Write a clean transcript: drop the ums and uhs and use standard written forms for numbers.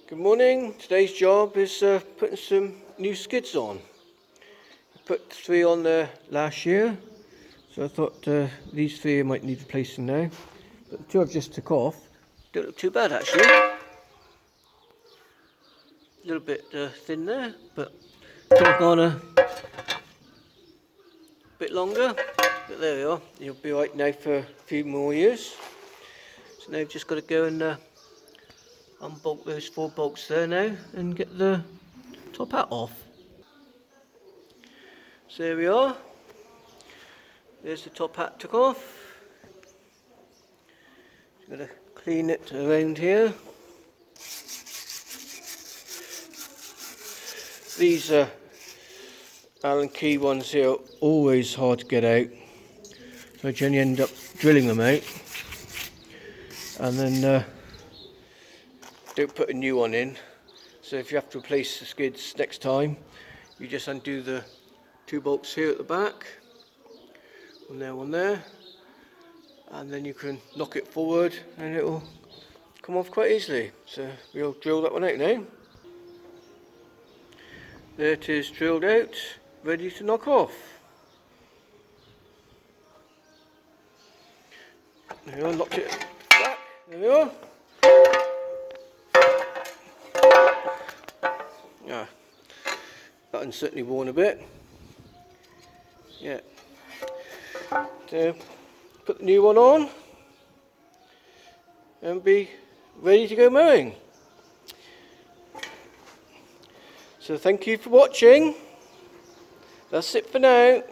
Good morning. Today's job is putting some new skids on. I put 3 on there last year, so I thought these 3 might need replacing now. But the 2 I've just took off don't look too bad actually. A little bit thin there, but talk on a bit longer. But there we are. You'll be right now for a few more years. So now I've just got to go and unbolt those 4 bolts there now and get the top hat off. So there we are. There's the top hat took off. Just got to clean it around here. These Allen key ones here are always hard to get out, so I generally end up drilling them out and then don't put a new one in. So if you have to replace the skids next time, you just undo the 2 bolts here at the back, one there, and then you can knock it forward and it will come off quite easily. So we'll drill that one out now. There it is, drilled out, ready to knock off. There we are, locked it back, there we are. Yeah, button's certainly worn a bit. Yeah. So put the new one on and be ready to go mowing. So thank you for watching. That's it for now.